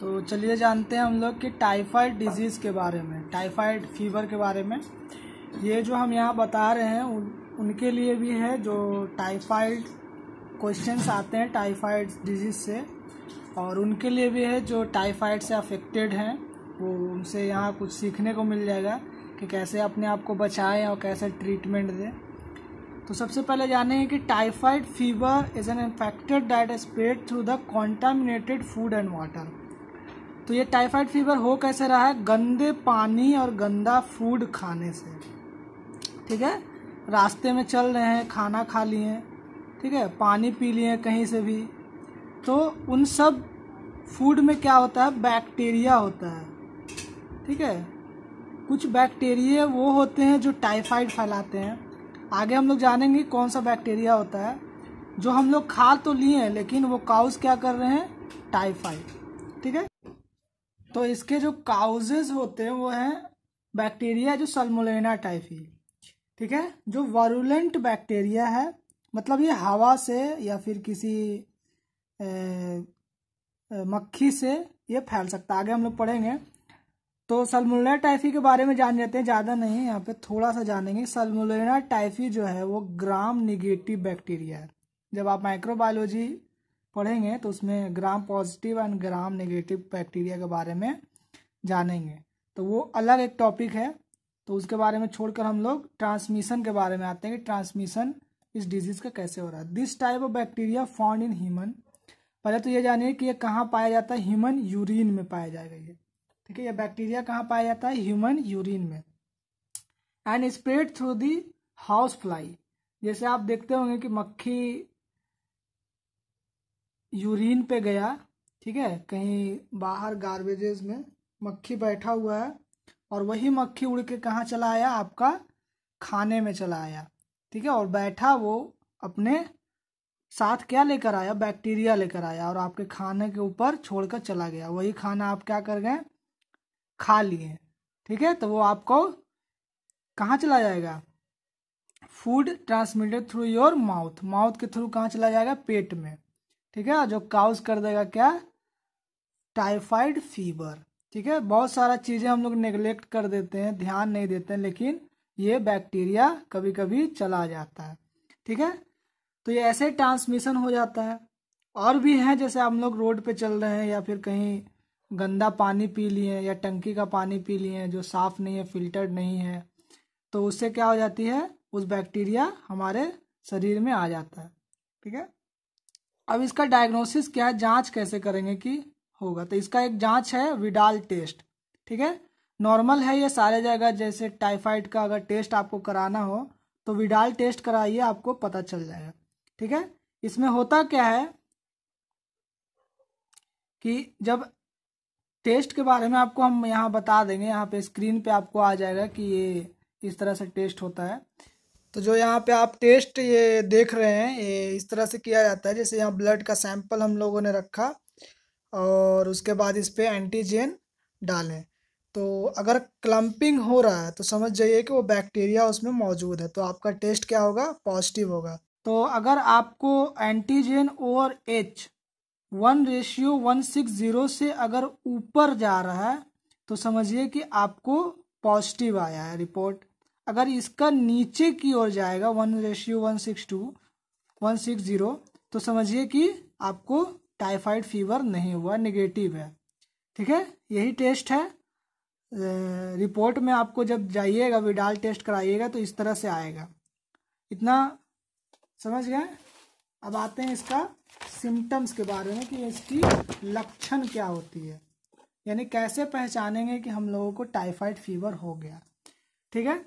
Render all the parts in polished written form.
तो चलिए जानते हैं हम लोग कि टाइफाइड डिजीज़ के बारे में, टाइफाइड फीवर के बारे में। ये जो हम यहाँ बता रहे हैं उनके लिए भी है जो टाइफाइड क्वेश्चंस आते हैं टाइफाइड डिजीज़ से, और उनके लिए भी है जो टाइफाइड से अफेक्टेड हैं। वो उनसे यहाँ कुछ सीखने को मिल जाएगा कि कैसे अपने आप को बचाएं और कैसे ट्रीटमेंट दें। तो सबसे पहले जानेंगे कि typhoid fever is an infected that spread through the contaminated food and water. तो ये टाइफाइड फीवर हो कैसे रहा है? गंदे पानी और गंदा फूड खाने से। ठीक है, रास्ते में चल रहे हैं, खाना खा लिए हैं, ठीक है, पानी पी लिए कहीं से भी, तो उन सब फूड में क्या होता है? बैक्टीरिया होता है। ठीक है, कुछ बैक्टीरिया वो होते हैं जो टाइफाइड फैलाते हैं। आगे हम लोग जानेंगे कौन सा बैक्टीरिया होता है जो हम लोग खा तो लिए हैं लेकिन वो काउज क्या कर रहे हैं? टाइफाइड। ठीक है, तो इसके जो काउजेज होते हैं वो हैं बैक्टीरिया जो सल्मोनेला टाइफी। ठीक है, जो वारुलेंट बैक्टीरिया है, मतलब ये हवा से या फिर किसी मक्खी से ये फैल सकता है। आगे हम लोग पढ़ेंगे। तो सल्मोनेला टाइफी के बारे में जान लेते हैं, ज़्यादा नहीं, यहाँ पे थोड़ा सा जानेंगे। सल्मोनेला टाइफी जो है वो ग्राम निगेटिव बैक्टीरिया है। जब आप माइक्रोबायोलॉजी पढ़ेंगे तो उसमें gram positive and gram negative bacteria के बारे में जानेंगे, तो वो अलग एक टॉपिक है। तो उसके बारे में छोड़कर हम लोग ट्रांसमिशन के बारे में आते हैं कि ट्रांसमिशन इस डिजीज का कैसे हो रहा है। This type of bacteria found in human. पहले तो ये जानिए कि ये कहाँ पाया जाता है? ह्यूमन यूरिन में पाया जाएगा ये। ठीक है, ये बैक्टीरिया कहाँ पाया जाता है? ह्यूमन यूरिन में। And spread through the house fly. जैसे आप देखते होंगे कि मक्खी यूरिन पे गया, ठीक है, कहीं बाहर गार्बेजेस में मक्खी बैठा हुआ है और वही मक्खी उड़ के कहाँ चला आया? आपका खाने में चला आया। ठीक है, और बैठा वो अपने साथ क्या लेकर आया? बैक्टीरिया लेकर आया और आपके खाने के ऊपर छोड़कर चला गया। वही खाना आप क्या कर गए? खा लिए। ठीक है, तो वो आपको कहाँ चला जाएगा? Food transmitted through your mouth, mouth के थ्रू कहाँ चला जाएगा? पेट में। ठीक है, जो काउज कर देगा क्या? Typhoid fever. ठीक है, बहुत सारा चीजें हम लोग नेग्लेक्ट कर देते हैं, ध्यान नहीं देते हैं, लेकिन ये बैक्टीरिया कभी कभी चला जाता है। ठीक है, तो ये ऐसे ट्रांसमिशन हो जाता है। और भी हैं, जैसे हम लोग रोड पे चल रहे हैं या फिर कहीं गंदा पानी पी लिए या टंकी का पानी पी लिए जो साफ नहीं है, फिल्टर्ड नहीं है, तो उससे क्या हो जाती है? उस बैक्टीरिया हमारे शरीर में आ जाता है। ठीक है, अब इसका डायग्नोसिस क्या है? जांच कैसे करेंगे कि होगा? तो इसका एक जांच है विडाल टेस्ट। ठीक है, नॉर्मल है ये सारे जगह। जैसे टाइफाइड का अगर टेस्ट आपको कराना हो तो विडाल टेस्ट कराइए, आपको पता चल जाएगा। ठीक है, इसमें होता क्या है कि जब टेस्ट के बारे में आपको हम यहाँ बता देंगे, यहाँ पे स्क्रीन पे आपको आ जाएगा कि ये इस तरह से टेस्ट होता है। तो जो यहाँ पे आप टेस्ट ये देख रहे हैं ये इस तरह से किया जाता है। जैसे यहाँ ब्लड का सैंपल हम लोगों ने रखा और उसके बाद इस पे एंटीजन डालें, तो अगर क्लम्पिंग हो रहा है तो समझ जाइए कि वो बैक्टीरिया उसमें मौजूद है, तो आपका टेस्ट क्या होगा? पॉजिटिव होगा। तो अगर आपको एंटीजन और H 1:160 से अगर ऊपर जा रहा है तो समझिए कि आपको पॉजिटिव आया है रिपोर्ट। अगर इसका नीचे की ओर जाएगा 1:160 तो समझिए कि आपको टाइफाइड फीवर नहीं हुआ, नेगेटिव है। ठीक है, यही टेस्ट है। रिपोर्ट में आपको जब जाइएगा विडाल टेस्ट कराइएगा तो इस तरह से आएगा। इतना समझ गए? अब आते हैं इसका सिम्टम्स के बारे में कि इसकी लक्षण क्या होती है, यानी कैसे पहचानेंगे कि हम लोगों को टाइफाइड फीवर हो गया। ठीक है,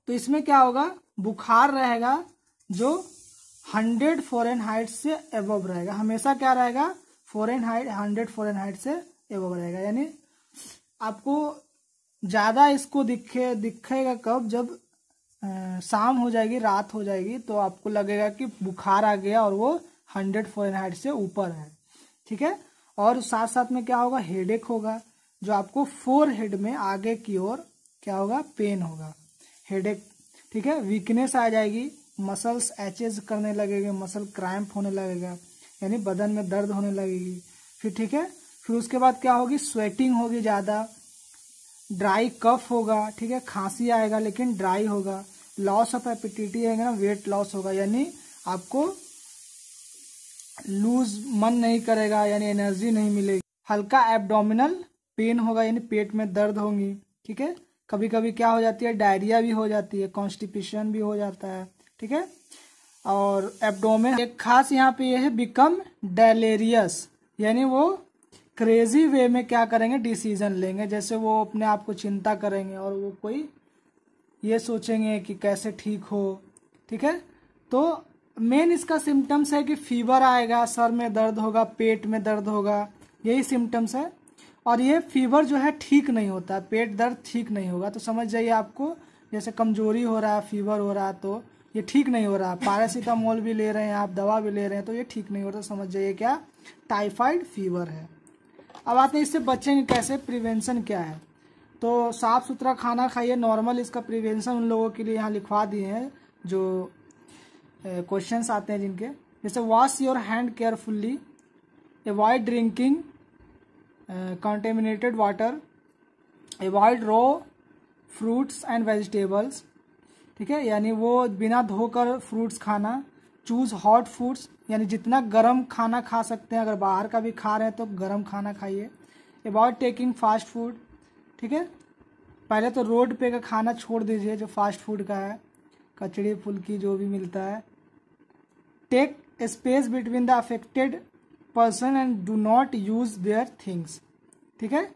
तो इसमें क्या होगा? बुखार रहेगा जो 100 फ़ारेनहाइट से एबव रहेगा। हमेशा क्या रहेगा? 100 फ़ारेनहाइट से एबव रहेगा। यानी आपको ज़्यादा इसको दिखेगा कब? जब शाम हो जाएगी, रात हो जाएगी, तो आपको लगेगा कि बुखार आ गया और वो 100 फ़ारेनहाइट से ऊपर है। ठीक है, और साथ साथ में क्या होगा? हेडेक होगा, जो आपको फोरहेड में आगे की ओर क्या होगा? पेन होगा, हेडेक। ठीक है, वीकनेस आ जाएगी, मसल्स एचेज करने लगेंगे, मसल क्रैम्प होने लगेगा, यानी बदन में दर्द होने लगेगी। फिर ठीक है, फिर उसके बाद क्या होगी, स्वेटिंग होगी ज़्यादा, ड्राई कफ होगा, ठीक है, खांसी आएगा लेकिन ड्राई होगा, लॉस ऑफ एपिटिटी आएगा ना, वेट लॉस होगा, यानी आपको लूज मन नहीं करेगा, यानी एनर्जी नहीं मिलेगी, हल्का एब्डोमिनल पेन होगा, यानी पेट में दर्द होंगी, ठीक है, कभी कभी क्या हो जाती है, डायरिया भी हो जाती है, कॉन्स्टिपेशन भी हो जाता है, ठीक है। और एब्डोमेन एक खास यहाँ पे ये है, बिकम डेलेरियस, यानी वो क्रेजी वे में क्या करेंगे, डिसीजन लेंगे, जैसे वो अपने आप को चिंता करेंगे और वो कोई ये सोचेंगे कि कैसे ठीक हो, ठीक है। तो मेन इसका सिम्टम्स है कि फीवर आएगा, सर में दर्द होगा, पेट में दर्द होगा, यही सिम्टम्स है। और ये फीवर जो है ठीक नहीं होता, पेट दर्द ठीक नहीं होगा, तो समझ जाइए आपको जैसे कमजोरी हो रहा है, फीवर हो रहा है, तो ये ठीक नहीं हो रहा। पैरासीटामोल भी ले रहे हैं आप, दवा भी ले रहे हैं, तो ये ठीक नहीं हो रहा, समझ जाइए क्या टाइफाइड फीवर है। अब आते हैं इससे बचेंगे कैसे, प्रिवेंशन क्या है। तो साफ सुथरा खाना खाइए, नॉर्मल इसका प्रिवेंशन उन लोगों के लिए यहाँ लिखवा दिए हैं जो क्वेश्चंस आते हैं जिनके, जैसे wash your hand carefully, avoid drinking contaminated water, avoid raw fruits and vegetables, ठीक है, यानी वो बिना धोकर फ्रूट्स खाना, चूज हॉट फूड्स, यानी जितना गर्म खाना खा सकते हैं, अगर बाहर का भी खा रहे हैं तो गर्म खाना खाइए, अवॉइड टेकिंग फास्ट फूड, ठीक है, पहले तो रोड पे का खाना छोड़ दीजिए जो फास्ट फूड का है, कचड़ी फुल्की जो भी मिलता है, tech space between the affected person and do not use their things, ठीक है,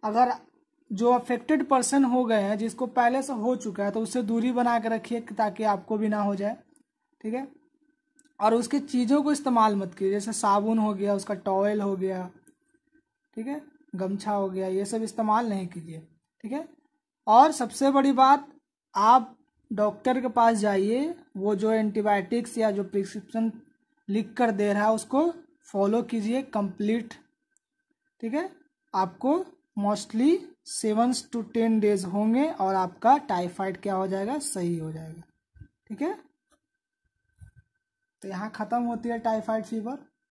अगर जो अफेक्टेड पर्सन हो गए हैं, जिसको पहले से हो चुका है, तो उससे दूरी बना के रखिए ताकि आपको भी ना हो जाए, ठीक है। और उसकी चीज़ों को इस्तेमाल मत कीजिए, जैसे साबुन हो गया, उसका टॉवेल हो गया, ठीक है, गमछा हो गया, ये सब इस्तेमाल नहीं कीजिए, ठीक है। और सबसे बड़ी बात, आप डॉक्टर के पास जाइए, वो जो एंटीबायोटिक्स या जो प्रिस्क्रिप्शन लिख कर दे रहा है उसको फॉलो कीजिए कंप्लीट, ठीक है। आपको मोस्टली 7 to 10 डेज होंगे और आपका टाइफाइड क्या हो जाएगा, सही हो जाएगा, ठीक है। तो यहाँ खत्म होती है टाइफाइड फीवर।